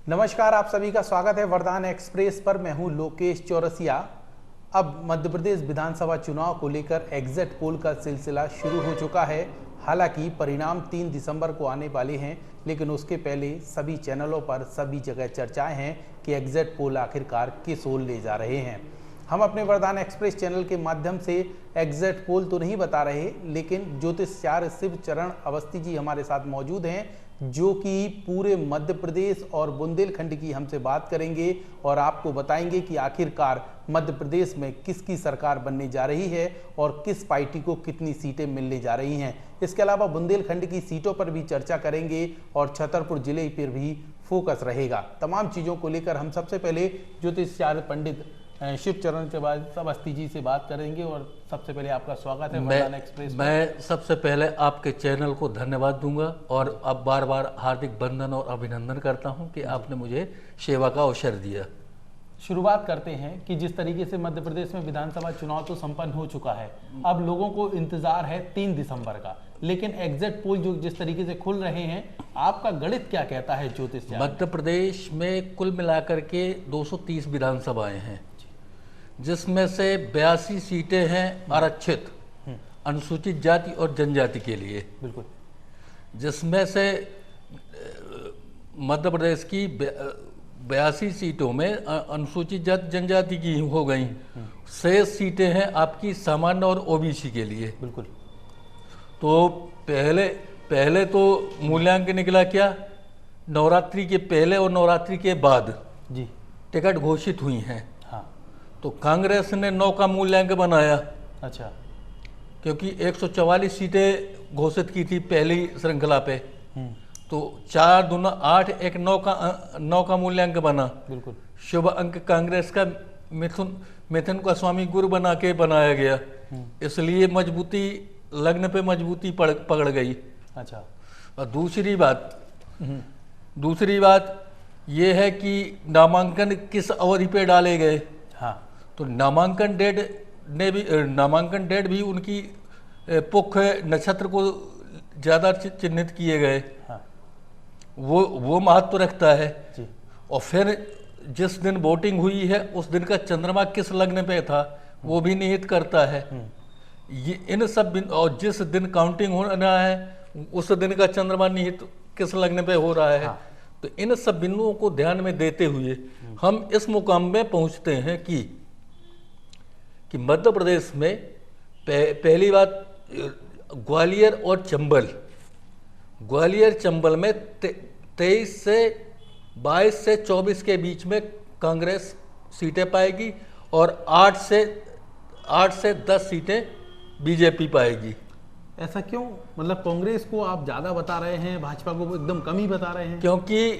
नमस्कार, आप सभी का स्वागत है वरदान एक्सप्रेस पर। मैं हूं लोकेश चौरसिया। अब मध्य प्रदेश विधानसभा चुनाव को लेकर एग्जिट पोल का सिलसिला शुरू हो चुका है। हालांकि परिणाम 3 दिसंबर को आने वाले हैं, लेकिन उसके पहले सभी चैनलों पर सभी जगह चर्चाएं हैं कि एग्जिट पोल आखिरकार किस ओर ले जा रहे हैं। हम अपने वरदान एक्सप्रेस चैनल के माध्यम से एग्जिट पोल तो नहीं बता रहे, लेकिन ज्योतिषाचार्य शिव चरण अवस्थी जी हमारे साथ मौजूद हैं, जो कि पूरे मध्य प्रदेश और बुंदेलखंड की हमसे बात करेंगे और आपको बताएंगे कि आखिरकार मध्य प्रदेश में किसकी सरकार बनने जा रही है और किस पार्टी को कितनी सीटें मिलने जा रही हैं। इसके अलावा बुंदेलखंड की सीटों पर भी चर्चा करेंगे और छतरपुर जिले पर भी फोकस रहेगा। तमाम चीज़ों को लेकर हम सबसे पहले ज्योतिषाचार्य पंडित शिव चरण के बाद अवस्थी जी से बात करेंगे। और सबसे पहले आपका स्वागत है वरदान एक्सप्रेस। मैं सबसे पहले आपके चैनल को धन्यवाद दूंगा और अब बार बार हार्दिक बंधन और अभिनंदन करता हूं कि आपने मुझे सेवा का अवसर दिया। शुरुआत करते हैं कि जिस तरीके से मध्य प्रदेश में विधानसभा चुनाव तो संपन्न हो चुका है, अब लोगों को इंतजार है 3 दिसंबर का, लेकिन एग्जिट पोल जो जिस तरीके से खुल रहे हैं, आपका गणित क्या कहता है ज्योतिष? मध्य प्रदेश में कुल मिलाकर के 230 विधानसभाएं हैं, जिसमें से 82 सीटें हैं आरक्षित अनुसूचित जाति और जनजाति के लिए। बिल्कुल। जिसमें से मध्य प्रदेश की 82 सीटों में अनुसूचित जाति जनजाति की हो गई। 6 सीटें हैं आपकी सामान्य और ओबीसी के लिए। बिल्कुल। तो पहले तो मूल्यांकन निकला क्या, नवरात्रि के पहले और नवरात्रि के बाद जी टिकट घोषित हुई हैं। हाँ। तो कांग्रेस ने 9 का मूल्यांकन बनाया। अच्छा। क्योंकि 144 सीटें घोषित की थी पहली श्रृंखला पे, तो 4 दूना 8, एक 9 का मूल्यांकन बना। बिल्कुल। शुभ अंक कांग्रेस का मिथुन का स्वामी गुरु बना के बनाया गया, इसलिए मजबूती लग्न पे मजबूती पकड़ गई। अच्छा। और दूसरी बात ये है कि नामांकन किस अवधि पे डाले गए। हाँ। तो नामांकन डेट भी उनकी पुख नक्षत्र को ज़्यादा चिन्हित किए गए। हाँ। वो महत्व रखता है जी। और फिर जिस दिन वोटिंग हुई है उस दिन का चंद्रमा किस लग्न पे था वो भी निहित करता है। ये इन सब और जिस दिन काउंटिंग होना है उस दिन का चंद्रमा निहित किस लग्न पे हो रहा है। हाँ। तो इन सब बिंदुओं को ध्यान में देते हुए हम इस मुकाम में पहुंचते हैं कि मध्य प्रदेश में पहली बात ग्वालियर और चंबल में 23 से 22 से 24 के बीच में कांग्रेस सीटें पाएगी और 8 से 10 सीटें बीजेपी पाएगी। ऐसा क्यों? मतलब कांग्रेस को आप ज़्यादा बता रहे हैं, भाजपा को एकदम कम ही बता रहे हैं? क्योंकि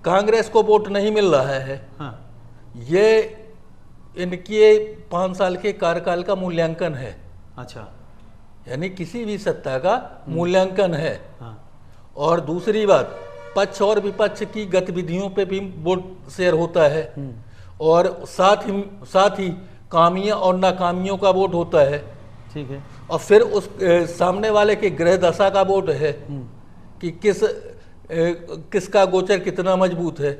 कांग्रेस को वोट नहीं मिल रहा है। हाँ। ये इनके 5 साल के कार्यकाल का मूल्यांकन है। अच्छा। यानी किसी भी सत्ता का मूल्यांकन है। हाँ। और दूसरी बात, पक्ष और विपक्ष की गतिविधियों पे भी वोट शेयर होता है और साथ ही कामियों और नाकामियों का वोट होता है। ठीक है। और फिर उस सामने वाले के ग्रह दशा का वोट है कि किसका गोचर कितना मजबूत है,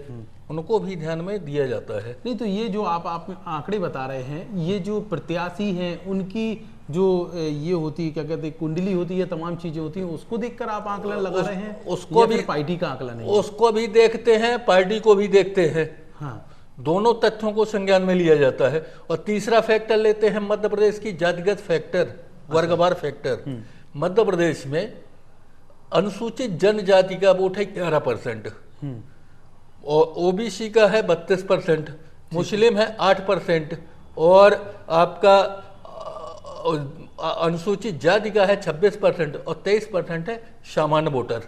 उनको भी ध्यान में दिया जाता है। नहीं तो ये जो आप आंकड़े बता रहे हैं, ये जो प्रत्याशी हैं उनकी जो ये होती है, क्या कहते हैं, कुंडली होती है, तमाम चीजें होती हैं, उसको देखकर आप आंकलन लगा रहे हैं? उसको भी पार्टी का आंकलन है? उसको भी देखते हैं, पार्टी को भी देखते हैं। हाँ। दोनों तथ्यों को संज्ञान में लिया जाता है। और तीसरा फैक्टर लेते हैं मध्य प्रदेश की जातिगत फैक्टर, वर्गवार फैक्टर। मध्य प्रदेश में अनुसूचित जनजाति का वोट है 11% और ओबीसी का है 32%, मुस्लिम है 8% और आपका अनुसूचित जाति का है 26% और 23% है सामान्य वोटर।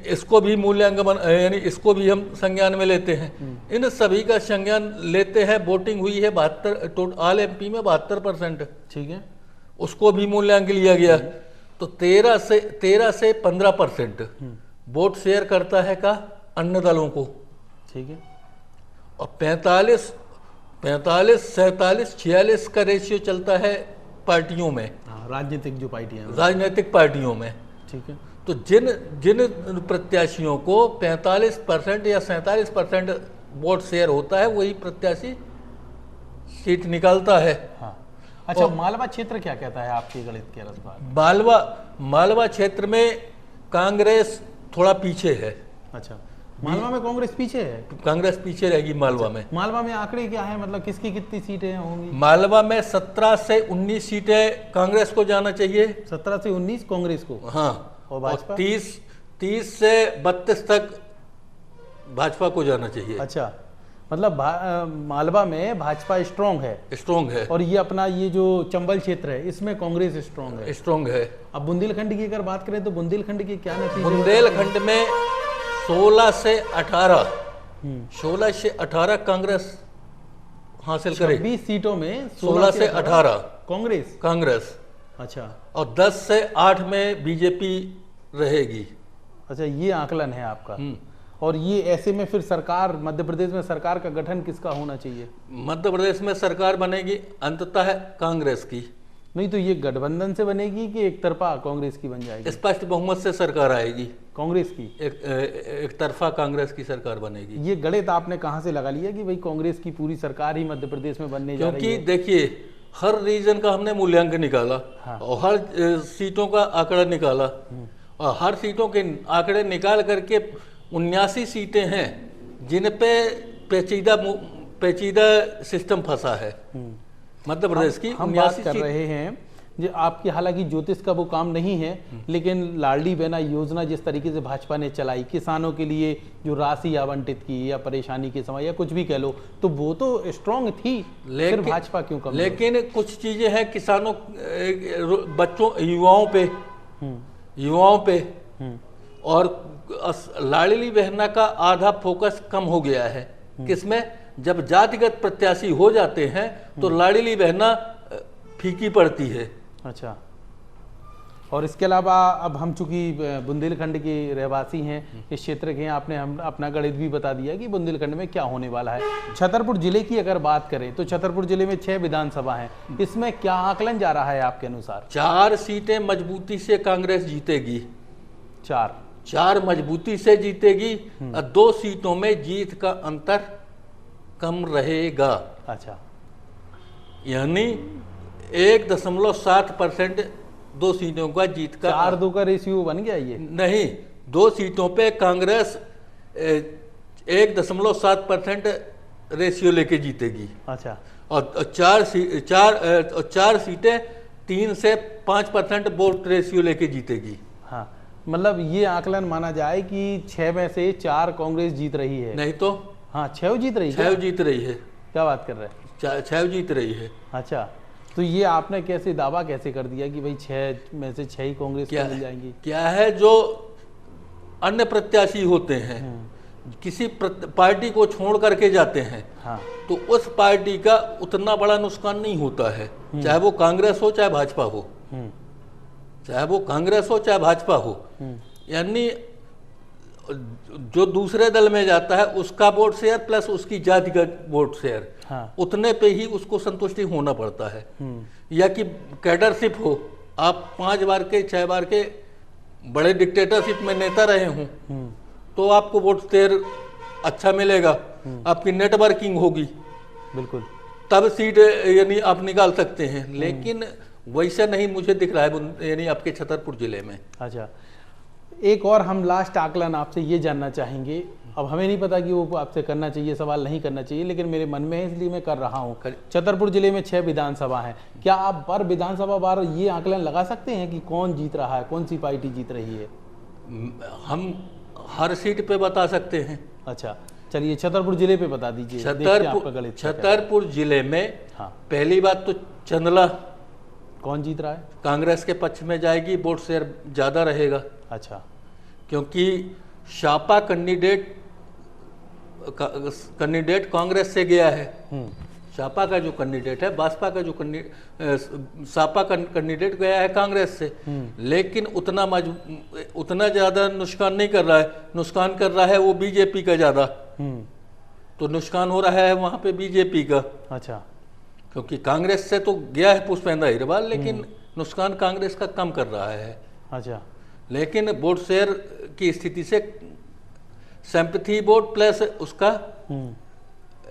इसको भी मूल्यांकन यानी इसको भी हम संज्ञान में लेते हैं। इन सभी का संज्ञान लेते हैं। वोटिंग हुई है 72, ऑल एमपी में 72%। ठीक है। उसको भी मूल्यांकन लिया गया। तो 13 से 15% वोट शेयर करता है का अन्य दलों को। ठीक है। और 45, 47, 46 का रेशियो चलता है पार्टियों में, राजनीतिक जो पार्टियां, राजनीतिक पार्टियों में। ठीक है। तो जिन जिन प्रत्याशियों को 45% या 47% वोट शेयर होता है वही प्रत्याशी सीट निकालता है। हाँ। अच्छा, मालवा क्षेत्र क्या कहता है आपके गणित के अनुसार? मालवा क्षेत्र में कांग्रेस थोड़ा पीछे है। अच्छा, मालवा में कांग्रेस पीछे है? कांग्रेस पीछे रहेगी मालवा में। मालवा में आंकड़े क्या है, मतलब किसकी कितनी सीटें होंगी? मालवा में 17 से 19 सीटें कांग्रेस को जाना चाहिए। 17 से 19 कांग्रेस को? हाँ। और भाजपा? 30 से 32 तक भाजपा को जाना चाहिए। अच्छा, मतलब मालवा में भाजपा स्ट्रांग है। और ये अपना ये जो चंबल क्षेत्र है इसमें कांग्रेस स्ट्रांग है। अब बुंदेलखंड की अगर बात करें तो बुंदेलखंड के क्या नतीजे? बुंदेलखंड में 16 से 18 कांग्रेस हासिल करे। 20 सीटों में 16 से 18 कांग्रेस। अच्छा, और 10 से 8 में बीजेपी रहेगी। अच्छा, ये आकलन है आपका। और ये ऐसे में फिर सरकार, मध्य प्रदेश में सरकार का गठन किसका होना चाहिए? मध्य प्रदेश में सरकार बनेगी अंततः कांग्रेस की। नहीं तो ये गठबंधन से बनेगी कि एक तरफा कांग्रेस की बन जाएगी? स्पष्ट बहुमत से सरकार आएगी कांग्रेस की। एक तरफा कांग्रेस की सरकार बनेगी। ये गणित आपने कहाँ से लगा लिया कि भाई कांग्रेस की पूरी सरकार ही मध्य प्रदेश में बनने जा रही है? क्योंकि देखिए, हर रीजन का हमने मूल्यांकन निकाला। हाँ। और हर सीटों का आंकड़ा निकाला। और हर सीटों के आंकड़े निकाल करके 79 सीटें हैं जिन पे पेचीदा सिस्टम फंसा है मध्य प्रदेश की। हम बात कर रहे हैं जो आपकी, हालांकि ज्योतिष का वो काम नहीं है, लेकिन लाडली बहना योजना जिस तरीके से भाजपा ने चलाई, किसानों के लिए जो राशि आवंटित की या परेशानी के समय या कुछ भी कह लो, तो वो तो स्ट्रांग थी। लेकिन भाजपा क्यों कम? लेकिन कुछ चीजें हैं किसानों, बच्चों, युवाओं पे और लाडली बहना का आधा फोकस कम हो गया है। किसमें? जब जातिगत प्रत्याशी हो जाते हैं तो लाडली बहना फीकी पड़ती है। अच्छा, और इसके अलावा अब हम चूंकि बुंदेलखंड के रहवासी हैं, इस क्षेत्र के हैं, आपने हम अपना गणित भी बता दिया कि बुंदेलखंड में क्या होने वाला है। छतरपुर जिले की अगर बात करें तो छतरपुर जिले में 6 विधानसभा हैं, इसमें क्या आकलन जा रहा है आपके अनुसार? 4 सीटें मजबूती से कांग्रेस जीतेगी। 4 मजबूती से जीतेगी और 2 सीटों में जीत का अंतर कम रहेगा। अच्छा, यानी 1.7% 2 सीटों का जीत का 4-2 का रेशियो बन गया। ये नहीं, 2 सीटों पे कांग्रेस 1.7% रेशियो लेके जीतेगी। अच्छा, और 4 सीटें 3 से 5% वोट रेशियो लेके जीतेगी। हाँ, मतलब ये आकलन माना जाए कि 6 में से 4 कांग्रेस जीत रही है? नहीं तो हाँ, 6 जीत रही है। 6 जीत रही है। क्या बात कर रहे हैं? 6 जीत रही है। अच्छा, तो ये आपने कैसे दावा कैसे कर दिया कि भाई 6 में से 6 ही कांग्रेस को मिल जाएंगी? क्या है, जो अन्य प्रत्याशी होते हैं किसी पार्टी को छोड़ करके जाते हैं। हाँ। तो उस पार्टी का उतना बड़ा नुकसान नहीं होता है, चाहे वो कांग्रेस हो चाहे भाजपा हो। चाहे वो कांग्रेस हो चाहे भाजपा हो। यानी जो दूसरे दल में जाता है उसका वोट शेयर प्लस उसकी जातिगत वोट शेयर, हाँ। उतने पे ही उसको संतुष्टि होना पड़ता है। या कि कैडरशिप हो, आप 5 बार के 6 बार के बड़े डिक्टेटरशिप में नेता रहे हों तो आपको वोट शेयर अच्छा मिलेगा, आपकी नेटवर्किंग होगी, बिल्कुल, तब सीट यानी आप निकाल सकते हैं। लेकिन वैसा नहीं मुझे दिख रहा है यानी आपके छतरपुर जिले में। अच्छा, एक और हम लास्ट आकलन आपसे ये जानना चाहेंगे, अब हमें नहीं पता कि वो आपसे करना चाहिए सवाल नहीं करना चाहिए, लेकिन मेरे मन में है इसलिए मैं कर रहा हूँ। छतरपुर जिले में 6 विधानसभा हैं, क्या आप पर विधानसभा बार ये आकलन लगा सकते हैं कि कौन जीत रहा है, कौन सी पार्टी जीत रही है? हम हर सीट पे बता सकते हैं। अच्छा, चलिए छतरपुर जिले पे बता दीजिए। छतरपुर जिले में हाँ, पहली बात तो चंदला कौन जीत रहा है? कांग्रेस के पक्ष में जाएगी, वोट शेयर ज्यादा रहेगा। अच्छा, क्योंकि शापा कैंडिडेट कांग्रेस से गया है। शापा का जो कैंडिडेट है, भाजपा का जो शापा कैंडिडेट गया है कांग्रेस से, लेकिन उतना ज्यादा नुकसान नहीं कर रहा है। नुकसान कर रहा है वो बीजेपी का ज्यादा, तो नुकसान हो रहा है वहां पे बीजेपी का। अच्छा, क्योंकि कांग्रेस से तो गया है पुष्पेंद्र अग्रवाल, लेकिन नुकसान कांग्रेस का कम कर रहा है। अच्छा, लेकिन वोट शेयर की स्थिति से सिंपैथी वोट प्लस उसका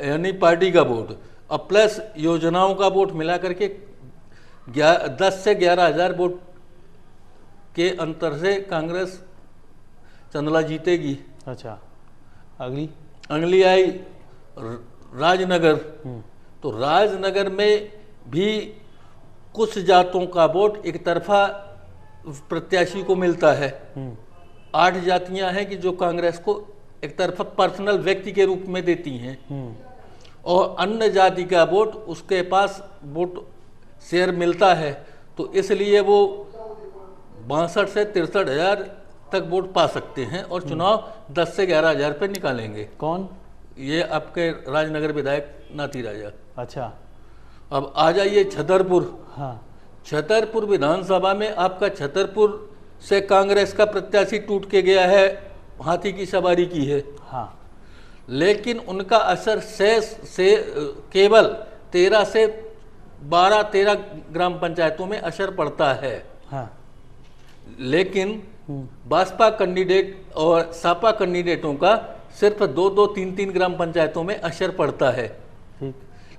यानी पार्टी का वोट और प्लस योजनाओं का वोट मिला करके 10 से 11,000 वोट के अंतर से कांग्रेस चंदला जीतेगी। अच्छा, अगली अगली आई राजनगर। तो राजनगर में भी कुछ जातों का वोट एक तरफा प्रत्याशी को मिलता है। 8 जातियां हैं कि जो कांग्रेस को एक तरफा पर्सनल व्यक्ति के रूप में देती हैं और अन्य जाति का वोट उसके पास वोट शेयर मिलता है। तो इसलिए वो 62 से 63,000 तक वोट पा सकते हैं और चुनाव 10 से 11,000 पे निकालेंगे। कौन? ये आपके राजनगर विधायक नाती राजा। अच्छा, अब आ जाइए छतरपुर। हाँ, छतरपुर विधानसभा में आपका छतरपुर से कांग्रेस का प्रत्याशी टूट के गया है, हाथी की सवारी की है। हाँ, लेकिन उनका असर शेष से केवल 13 से 12-13 ग्राम पंचायतों में असर पड़ता है। हाँ, लेकिन भाजपा कैंडिडेट और सपा कैंडिडेटों का सिर्फ 2-2, 3-3 ग्राम पंचायतों में असर पड़ता है। ठीक।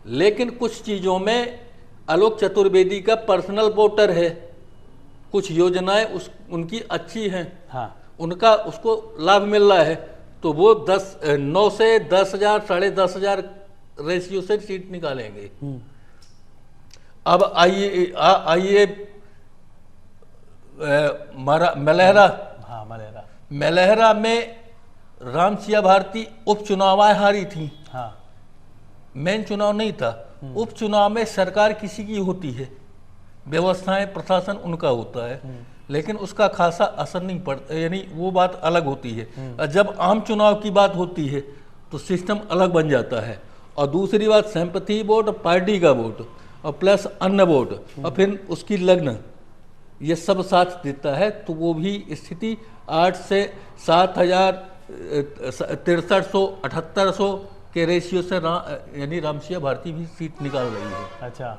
लेकिन कुछ चीज़ों में आलोक चतुर्वेदी का पर्सनल वोटर है, कुछ योजनाएं उनकी अच्छी हैं। हाँ, उनका उसको लाभ मिल रहा है, तो वो 9 से 10,000, 10,500 रेशियो से सीट निकालेंगे। अब आइए मलहरा। हाँ, मलेरा। मलहरा में रामसिया भारती उपचुनावें हारी थी। हाँ, मेन चुनाव नहीं था। उपचुनाव में सरकार किसी की होती है, व्यवस्थाएं प्रशासन उनका होता है, लेकिन उसका खासा असर नहीं पड़ता, यानी वो बात अलग होती है। और जब आम चुनाव की बात होती है तो सिस्टम अलग बन जाता है। और दूसरी बात सिंपैथी वोट, पार्टी का वोट और प्लस अन्य वोट और फिर उसकी लग्न, ये सब साथ देता है। तो वो भी स्थिति 8 से 7,000, 6300, 7800 के रेशियो से यानी रामसिया भारती भी सीट निकाल रही है। अच्छा,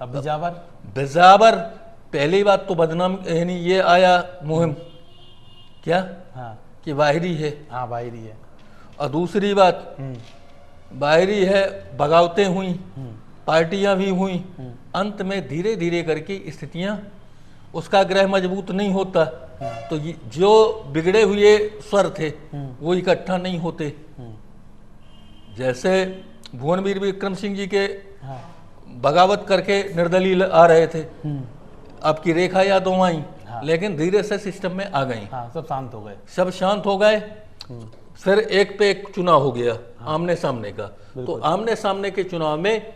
अब बिजावर। बिजावर पहली बात तो बदनाम, यानी ये आया मुहिम क्या, हाँ, कि बाहरी है। हाँ, बाहरी है। और दूसरी बात बाहरी है, बगावतें हुई, पार्टियां भी हुई, अंत में धीरे धीरे करके स्थितियां, उसका ग्रह मजबूत नहीं होता तो जो बिगड़े हुए स्वर थे वो इकट्ठा नहीं होते। जैसे भुवनवीर विक्रम सिंह जी के बगावत करके निर्दलीय आ रहे थे, आपकी रेखा यादव आई, लेकिन धीरे से सिस्टम में आ गई। हाँ, सब शांत हो गए। सब शांत हो गए। फिर एक पे एक चुनाव हो गया आमने सामने का। तो आमने सामने के चुनाव में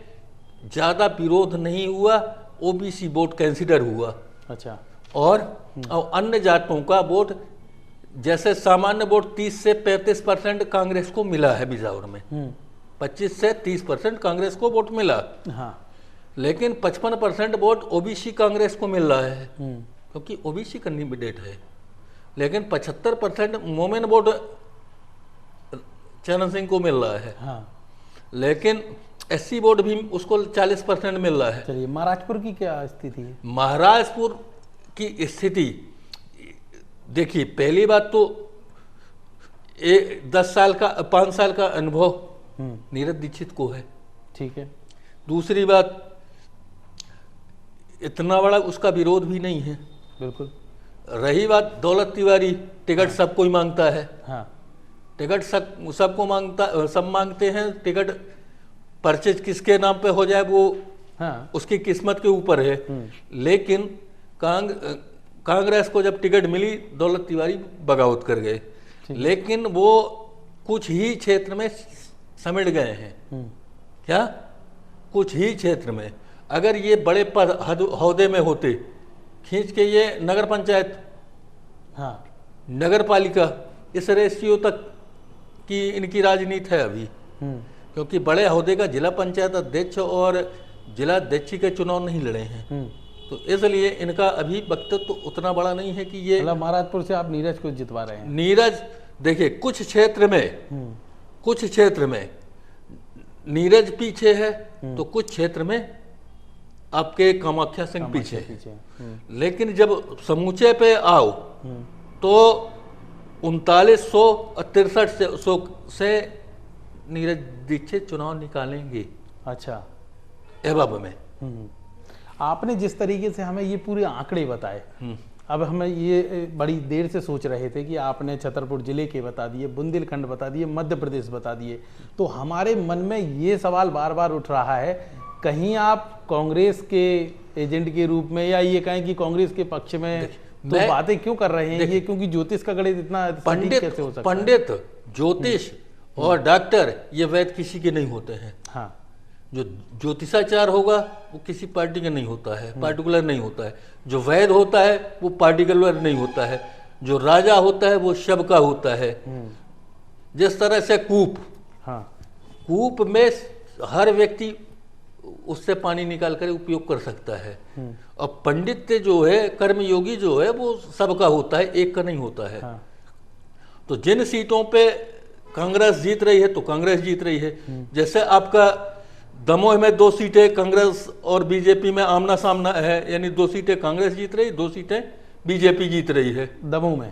ज्यादा विरोध नहीं हुआ, ओबीसी वोट कंसीडर हुआ। अच्छा, और अन्य जातों का वोट, जैसे सामान्य वोट 30 से 35% कांग्रेस को मिला है बिजावर में, 25 से 30% कांग्रेस को वोट मिला। हाँ, लेकिन 55% वोट ओबीसी कांग्रेस को मिल रहा है, क्योंकि ओबीसी कैंडिडेट है। लेकिन 75% मोमेन वोट चरण सिंह को मिल रहा है। हाँ, लेकिन एससी वोट भी उसको 40% मिल रहा है। चलिए, महाराजपुर की क्या स्थिति है? महाराजपुर की स्थिति देखिए, पहली बात तो 5 साल का अनुभव नीरज दीक्षित को है। ठीक है। दूसरी बात, इतना बड़ा उसका विरोध भी नहीं है। बिल्कुल। रही बात दौलत तिवारी, टिकट सबको ही मांगता है। हाँ, टिकट सबको मांगता, सब मांगते हैं। टिकट परचेज किसके नाम पे हो जाए वो उसकी किस्मत के ऊपर है। लेकिन कांग्रेस को जब टिकट मिली, दौलत तिवारी बगावत कर गए, लेकिन वो कुछ ही क्षेत्र में समेट गए हैं। क्या? कुछ ही क्षेत्र में। अगर ये बड़े पद हौदे में होते, खींच के ये नगर पंचायत, नगर पालिका, इस रेशियो तक की इनकी राजनीति है अभी। क्योंकि बड़े हौदे का जिला पंचायत अध्यक्ष और जिला अध्यक्ष के चुनाव नहीं लड़े हैं, तो इसलिए इनका अभी वक्तव्य तो उतना बड़ा नहीं है कि ये। मतलब महाराजपुर से आप नीरज को जितवा रहे हैं? नीरज, देखिए कुछ क्षेत्र में नीरज पीछे है, तो कुछ क्षेत्र में आपके कामाख्या सिंह पीछे। पीछे। लेकिन जब समूचे पे आओ तो 3900 और 6300 से नीरज दीक्षित चुनाव निकालेंगे। अच्छा। एवब में आपने जिस तरीके से हमें ये पूरे आंकड़े बताए, अब हमें ये बड़ी देर से सोच रहे थे कि आपने छतरपुर जिले के बता दिए, बुंदेलखंड बता दिए, मध्य प्रदेश बता दिए, तो हमारे मन में ये सवाल बार बार उठ रहा है, कहीं आप कांग्रेस के एजेंट के रूप में, या ये कहें कि कांग्रेस के पक्ष में तो बातें क्यों कर रहे हैं ये, क्योंकि ज्योतिष का गणित इतना सटीक कैसे हो सकता है? पंडित, ज्योतिष और डॉक्टर ये वैद किसी के नहीं होते हैं। हाँ। जो ज्योतिषाचार होगा वो किसी पार्टी का नहीं होता है, पार्टिकुलर नहीं होता है। जो वैद होता है वो पार्टिकुलर नहीं होता है। जो राजा होता है वो शब का होता है। जिस तरह से कूप, हाँ, कूप में हर व्यक्ति उससे पानी निकाल कर उपयोग कर सकता है। और पंडित जो है, कर्मयोगी जो है, वो सबका होता है, एक का नहीं होता है। हाँ। तो जिन सीटों पे कांग्रेस जीत रही है तो कांग्रेस जीत रही है। जैसे आपका दमोह में 2 सीटें कांग्रेस और बीजेपी में आमना सामना है, यानी 2 सीटें कांग्रेस जीत रही, 2 सीटें बीजेपी जीत रही है। दमोह में?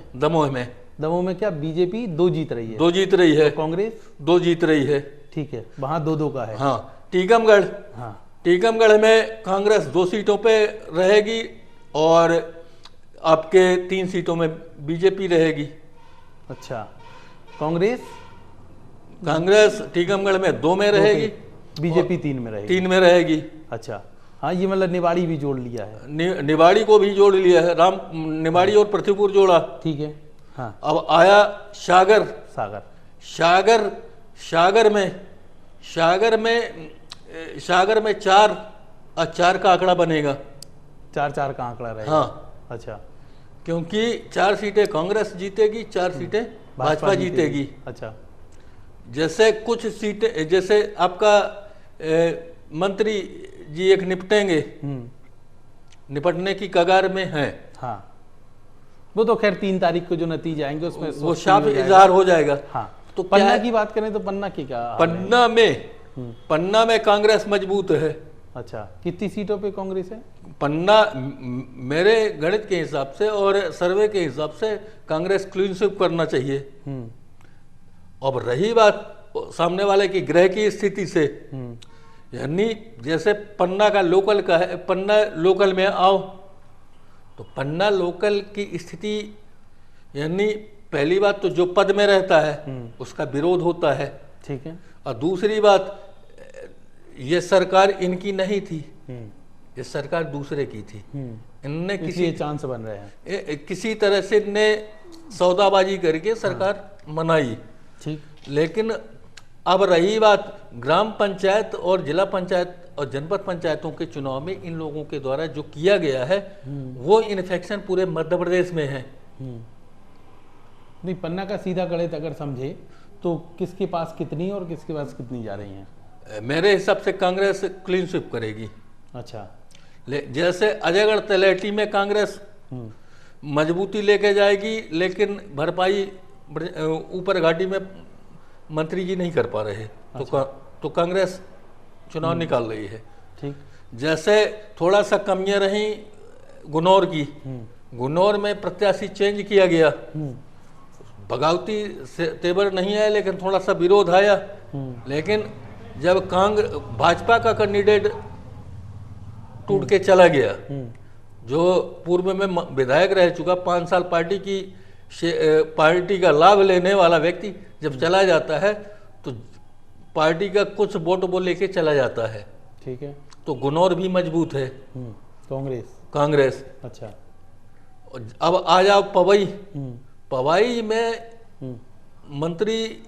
दमोह में क्या बीजेपी 2 जीत रही है? 2 जीत रही है। तो कांग्रेस 2 जीत रही है। ठीक है, वहां 2-2 का है। हाँ। टीकमगढ़, हाँ, टीकमगढ़ में कांग्रेस 2 सीटों पे रहेगी और आपके 3 सीटों में बीजेपी रहेगी। अच्छा। कांग्रेस टीकमगढ़ में 2 में रहेगी, बीजेपी 3 में रहेगी। 3 में रहेगी। अच्छा। हाँ, ये मतलब निवाड़ी भी जोड़ लिया है। निवाड़ी को भी जोड़ लिया है, निवाड़ी और पृथ्वीपुर जोड़ा। ठीक है। हाँ। अब आया सागर में 4 और 4 का आंकड़ा बनेगा। 4-4 का आंकड़ा रहेगा। हाँ। अच्छा। क्योंकि 4 सीटें कांग्रेस जीतेगी, 4 सीटें भाजपा जीतेगी। अच्छा। जैसे कुछ सीटें, जैसे आपका मंत्री जी एक निपटेंगे, निपटने की कगार में हैं। हाँ, वो तो खैर 3 तारीख को जो नतीजे आएंगे उसमें वो साफ इजहार हो जाएगा। हाँ। तो पन्ना की बात करें तो पन्ना की क्या? पन्ना में कांग्रेस मजबूत है। अच्छा। कितनी सीटों पे कांग्रेस है? पन्ना मेरे गणित के हिसाब से और सर्वे के हिसाब से कांग्रेस क्लीन स्वीप करना चाहिए। अब रही बात सामने वाले की ग्रह की स्थिति से, यानी जैसे पन्ना का लोकल का है, पन्ना लोकल में आओ तो पन्ना लोकल की स्थिति, यानी पहली बात तो जो पद में रहता है उसका विरोध होता है। ठीक है। और दूसरी बात, ये सरकार इनकी नहीं थी, ये सरकार दूसरे की थी। इनने किसी चांस बन रहे हैं, किसी तरह से इनने सौदाबाजी करके सरकार बनाई। ठीक। लेकिन अब रही बात ग्राम पंचायत और जिला पंचायत और जनपद पंचायतों के चुनाव में इन लोगों के द्वारा जो किया गया है वो इन्फेक्शन पूरे मध्य प्रदेश में है। नहीं, पन्ना का सीधा गणित अगर समझे तो किसके पास कितनी और किसके पास कितनी जा रही हैं? मेरे हिसाब से कांग्रेस क्लीन स्वीप करेगी। अच्छा। जैसे अजयगढ़ तलेटी में कांग्रेस मजबूती लेके जाएगी, लेकिन भरपाई ऊपर घाटी में मंत्री जी नहीं कर पा रहे। अच्छा। तो कांग्रेस चुनाव निकाल रही है। ठीक। जैसे थोड़ा सा कमियां रही गुनौर की, गुनौर में प्रत्याशी चेंज किया गया, बगावती तेवर नहीं आया लेकिन थोड़ा सा विरोध आया। लेकिन जब भाजपा का कैंडिडेट टूट के चला गया, जो पूर्व में विधायक रह चुका, 5 साल पार्टी का लाभ लेने वाला व्यक्ति जब चला जाता है तो पार्टी का कुछ वोट वो लेके चला जाता है। ठीक है। तो गुनौर भी मजबूत है। कांग्रेस। अच्छा। अब आ जाओ पवई में मंत्री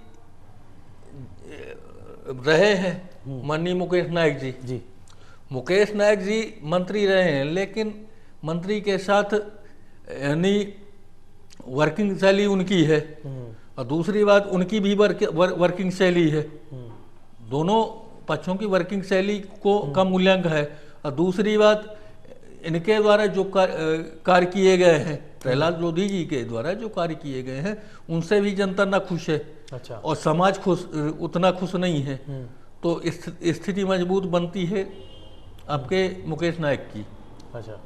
रहे हैं माननीय मुकेश नायक जी। मुकेश नायक जी मंत्री रहे हैं, लेकिन मंत्री के साथ यानी वर्किंग शैली उनकी है, और दूसरी बात उनकी भी वर्किंग शैली है। दोनों पक्षों की वर्किंग शैली को का मूल्यांकन है। और दूसरी बात, इनके द्वारा जो कार्य किए गए हैं, प्रहलाद लोधी जी के द्वारा जो कार्य किए गए हैं, उनसे भी जनता ना खुश है। अच्छा। और समाज उतना खुश नहीं है। तो स्थिति मजबूत बनती है आपके मुकेश नायक की। अच्छा।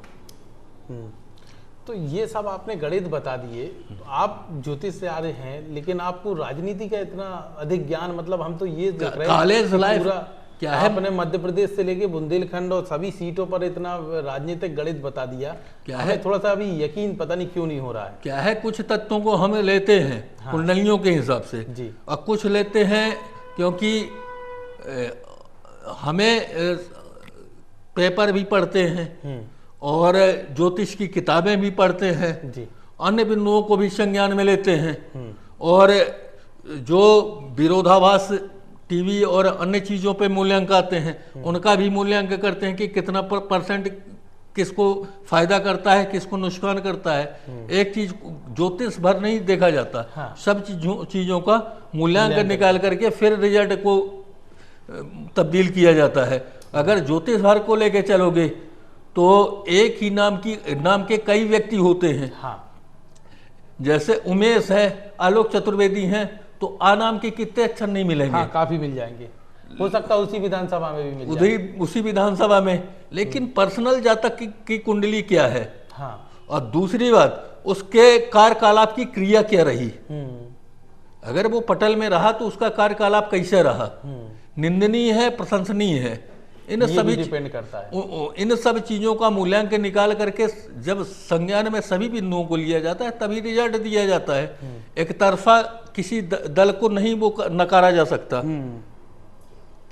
तो ये सब आपने गणित बता दिए, तो आप ज्योतिष से आ रहे हैं, लेकिन आपको राजनीति का इतना अधिक ज्ञान, मतलब हम तो ये देख रहे हैं कॉलेज कि लाइफ पूरा क्या है, आपने मध्य प्रदेश से लेके बुंदेलखंड और सभी सीटों पर इतना राजनीतिक गणित बता दिया। क्या हमें है, थोड़ा सा अभी यकीन पता नहीं क्यों नहीं हो रहा है। क्या है, कुछ तत्वों को हम लेते हैं कुंडलियों के हिसाब से जी। और कुछ लेते हैं क्योंकि हमें पेपर भी पढ़ते हैं और ज्योतिष की किताबें भी पढ़ते हैं जी। अन्य बिंदुओं को भी संज्ञान में लेते हैं और जो विरोधाभास टीवी और अन्य चीज़ों पे मूल्यांक आते हैं उनका भी मूल्यांक करते हैं कि कितना परसेंट किसको फायदा करता है, किसको नुकसान करता है। एक चीज ज्योतिष भर नहीं देखा जाता। हाँ। सब चीजों का मूल्यांकन निकाल करके फिर रिजल्ट को तब्दील किया जाता है। अगर ज्योतिष भर को लेके चलोगे तो एक ही नाम के कई व्यक्ति होते हैं। हाँ। जैसे उमेश है, आलोक चतुर्वेदी हैं, तो आ नाम के कितने अक्षर नहीं मिलेंगे? हाँ, काफी मिल जाएंगे, हो सकता है उसी विधानसभा में भी मिल जाए, उसी विधानसभा में, लेकिन पर्सनल जातक की कुंडली क्या है। हाँ। और दूसरी बात, उसके कार्यकलाप की क्रिया क्या रही। अगर वो पटल में रहा तो उसका कार्यकलाप कैसे रहा, निंदनीय है, प्रशंसनीय है, इन सभी डिपेंड करता है। इन सब चीजों का मूल्यांकन निकाल करके जब संज्ञान में सभी बिंदुओं को लिया जाता है तभी रिजल्ट दिया जाता है। एक तरफा किसी दल को नहीं वो नकारा जा सकता।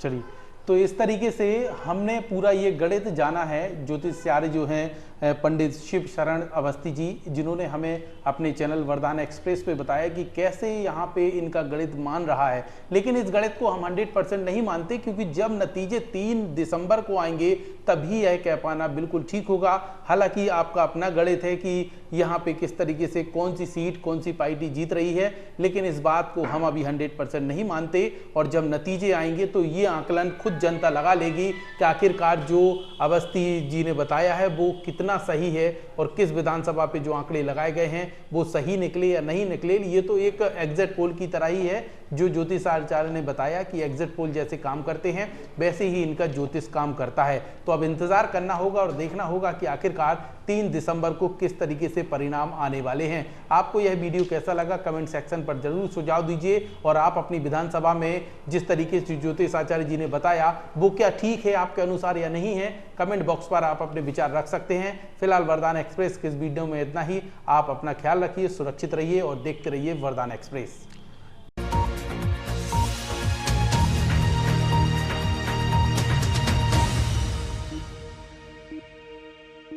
चलिए, तो इस तरीके से हमने पूरा ये गणित जाना है। ज्योतिषाचार्य जो हैं पंडित शिव शरण अवस्थी जी, जिन्होंने हमें अपने चैनल वरदान एक्सप्रेस पे बताया कि कैसे यहाँ पे इनका गणित मान रहा है। लेकिन इस गणित को हम 100% नहीं मानते, क्योंकि जब नतीजे 3 दिसंबर को आएंगे तभी यह कह पाना बिल्कुल ठीक होगा। हालांकि आपका अपना गणित है कि यहाँ पे किस तरीके से कौन सी सीट, कौन सी पार्टी जीत रही है, लेकिन इस बात को हम अभी 100% नहीं मानते। और जब नतीजे आएंगे तो ये आकलन खुद जनता लगा लेगी कि आखिरकार जो अवस्थी जी ने बताया है वो कितना सही है और किस विधानसभा पे जो आंकड़े लगाए गए हैं वो सही निकले या नहीं निकले। ये तो एक एग्जिट पोल की तरह ही है। जो ज्योतिषाचार्य ने बताया कि एग्जिट पोल जैसे काम करते हैं वैसे ही इनका ज्योतिष काम करता है। तो अब इंतजार करना होगा और देखना होगा कि आखिरकार 3 दिसंबर को किस तरीके से परिणाम आने वाले हैं। आपको यह वीडियो कैसा लगा कमेंट सेक्शन पर जरूर सुझाव दीजिए। और आप अपनी विधानसभा में जिस तरीके से ज्योतिषाचार्य जी ने बताया वो क्या ठीक है आपके अनुसार या नहीं है, कमेंट बॉक्स पर आप अपने विचार रख सकते हैं। फिलहाल वरदान एक्सप्रेस के इस वीडियो में इतना ही। आप अपना ख्याल रखिए, सुरक्षित रहिए और देखते रहिए वरदान एक्सप्रेस।